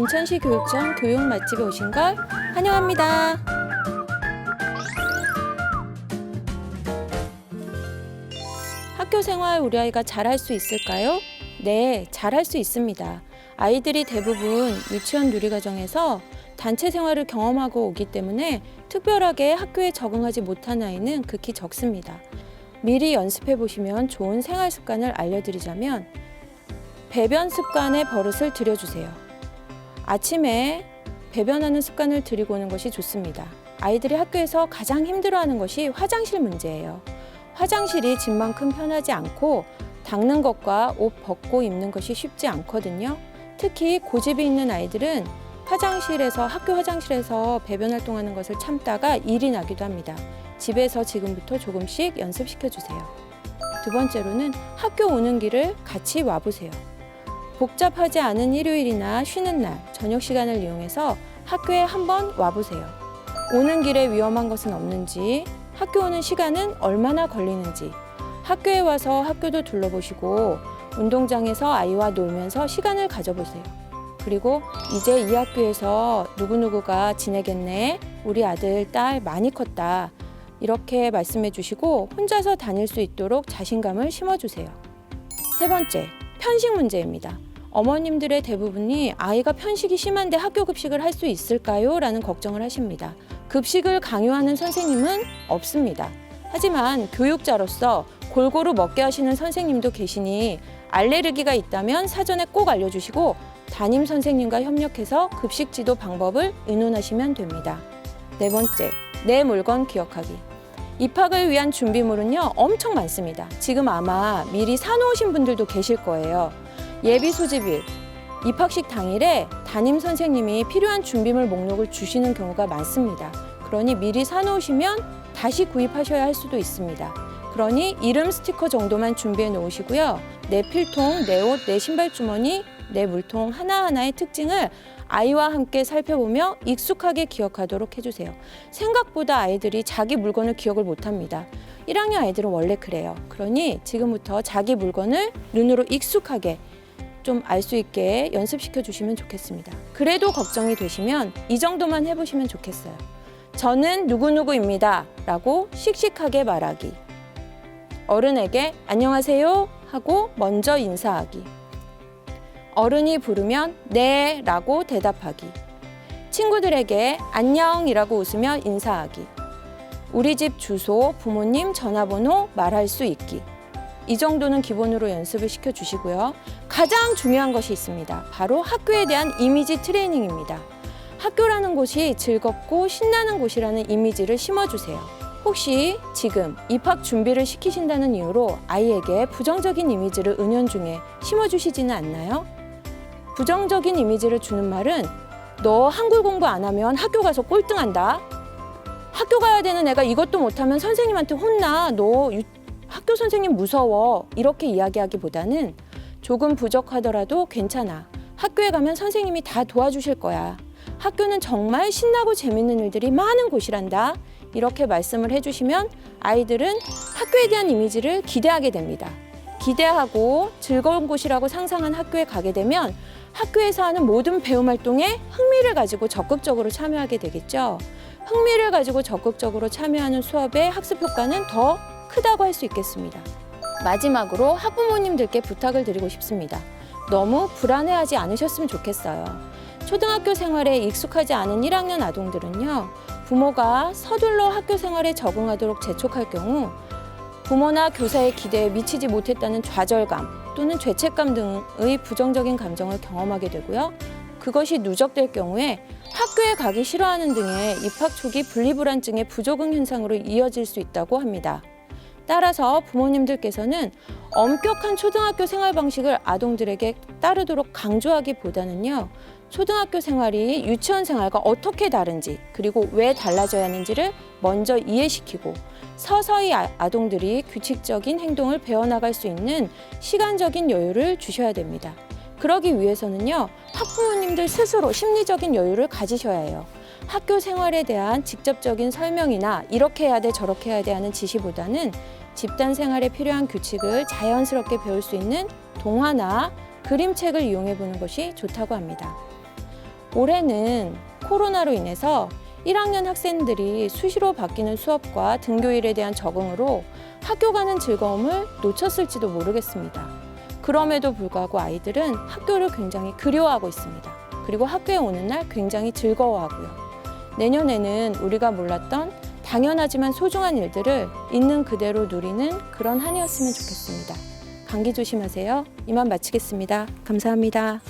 인천시 교육청 교육 맛집에 오신 걸 환영합니다. 학교 생활 우리 아이가 잘할 수 있을까요? 네, 잘할 수 있습니다. 아이들이 대부분 유치원 누리과정에서 단체 생활을 경험하고 오기 때문에 특별하게 학교에 적응하지 못한 아이는 극히 적습니다. 미리 연습해 보시면 좋은 생활 습관을 알려드리자면 배변 습관의 버릇을 들여주세요. 아침에 배변하는 습관을 들이고 오는 것이 좋습니다. 아이들이 학교에서 가장 힘들어하는 것이 화장실 문제예요. 화장실이 집만큼 편하지 않고 닦는 것과 옷 벗고 입는 것이 쉽지 않거든요. 특히 고집이 있는 아이들은 학교 화장실에서 배변 활동하는 것을 참다가 일이 나기도 합니다. 집에서 지금부터 조금씩 연습시켜 주세요. 두 번째로는 학교 오는 길을 같이 와보세요. 복잡하지 않은 일요일이나 쉬는 날, 저녁 시간을 이용해서 학교에 한번 와보세요. 오는 길에 위험한 것은 없는지, 학교 오는 시간은 얼마나 걸리는지, 학교에 와서 학교도 둘러보시고 운동장에서 아이와 놀면서 시간을 가져보세요. 그리고 이제 이 학교에서 누구누구가 지내겠네, 우리 아들, 딸 많이 컸다, 이렇게 말씀해 주시고 혼자서 다닐 수 있도록 자신감을 심어주세요. 세 번째, 편식 문제입니다. 어머님들의 대부분이 아이가 편식이 심한데 학교 급식을 할 수 있을까요? 라는 걱정을 하십니다. 급식을 강요하는 선생님은 없습니다. 하지만 교육자로서 골고루 먹게 하시는 선생님도 계시니 알레르기가 있다면 사전에 꼭 알려주시고 담임 선생님과 협력해서 급식 지도 방법을 의논하시면 됩니다. 네 번째, 내 물건 기억하기. 입학을 위한 준비물은요, 엄청 많습니다. 지금 아마 미리 사놓으신 분들도 계실 거예요. 예비 소집일, 입학식 당일에 담임 선생님이 필요한 준비물 목록을 주시는 경우가 많습니다. 그러니 미리 사놓으시면 다시 구입하셔야 할 수도 있습니다. 그러니 이름 스티커 정도만 준비해 놓으시고요. 내 필통, 내 옷, 내 신발 주머니, 내 물통 하나하나의 특징을 아이와 함께 살펴보며 익숙하게 기억하도록 해주세요. 생각보다 아이들이 자기 물건을 기억을 못합니다. 1학년 아이들은 원래 그래요. 그러니 지금부터 자기 물건을 눈으로 익숙하게 좀 알 수 있게 연습시켜 주시면 좋겠습니다. 그래도 걱정이 되시면 이 정도만 해보시면 좋겠어요. 저는 누구누구입니다 라고 씩씩하게 말하기. 어른에게 안녕하세요 하고 먼저 인사하기. 어른이 부르면 네 라고 대답하기. 친구들에게 안녕이라고 웃으며 인사하기. 우리 집 주소, 부모님 전화번호 말할 수 있기. 이 정도는 기본으로 연습을 시켜주시고요. 가장 중요한 것이 있습니다. 바로 학교에 대한 이미지 트레이닝입니다. 학교라는 곳이 즐겁고 신나는 곳이라는 이미지를 심어주세요. 혹시 지금 입학 준비를 시키신다는 이유로 아이에게 부정적인 이미지를 은연중에 심어주시지는 않나요? 부정적인 이미지를 주는 말은 너 한글 공부 안 하면 학교 가서 꼴등한다. 학교 가야 되는 애가 이것도 못하면 선생님한테 혼나. 너 학교 선생님 무서워. 이렇게 이야기하기보다는 조금 부족하더라도 괜찮아. 학교에 가면 선생님이 다 도와주실 거야. 학교는 정말 신나고 재밌는 일들이 많은 곳이란다. 이렇게 말씀을 해주시면 아이들은 학교에 대한 이미지를 기대하게 됩니다. 기대하고 즐거운 곳이라고 상상한 학교에 가게 되면 학교에서 하는 모든 배움 활동에 흥미를 가지고 적극적으로 참여하게 되겠죠. 흥미를 가지고 적극적으로 참여하는 수업의 학습 효과는 더 크다고 할 수 있겠습니다. 마지막으로 학부모님들께 부탁을 드리고 싶습니다. 너무 불안해하지 않으셨으면 좋겠어요. 초등학교 생활에 익숙하지 않은 1학년 아동들은요, 부모가 서둘러 학교 생활에 적응하도록 재촉할 경우 부모나 교사의 기대에 미치지 못했다는 좌절감 또는 죄책감 등의 부정적인 감정을 경험하게 되고요. 그것이 누적될 경우에 학교에 가기 싫어하는 등의 입학 초기 분리불안증의 부적응 현상으로 이어질 수 있다고 합니다. 따라서 부모님들께서는 엄격한 초등학교 생활 방식을 아동들에게 따르도록 강조하기보다는요, 초등학교 생활이 유치원 생활과 어떻게 다른지, 그리고 왜 달라져야 하는지를 먼저 이해시키고 서서히 아동들이 규칙적인 행동을 배워나갈 수 있는 시간적인 여유를 주셔야 됩니다. 그러기 위해서는요, 학부모님들 스스로 심리적인 여유를 가지셔야 해요. 학교 생활에 대한 직접적인 설명이나 이렇게 해야 돼, 저렇게 해야 돼 하는 지시보다는 집단 생활에 필요한 규칙을 자연스럽게 배울 수 있는 동화나 그림책을 이용해 보는 것이 좋다고 합니다. 올해는 코로나로 인해서 1학년 학생들이 수시로 바뀌는 수업과 등교일에 대한 적응으로 학교 가는 즐거움을 놓쳤을지도 모르겠습니다. 그럼에도 불구하고 아이들은 학교를 굉장히 그리워하고 있습니다. 그리고 학교에 오는 날 굉장히 즐거워하고요. 내년에는 우리가 몰랐던 당연하지만 소중한 일들을 있는 그대로 누리는 그런 한 해였으면 좋겠습니다. 감기 조심하세요. 이만 마치겠습니다. 감사합니다.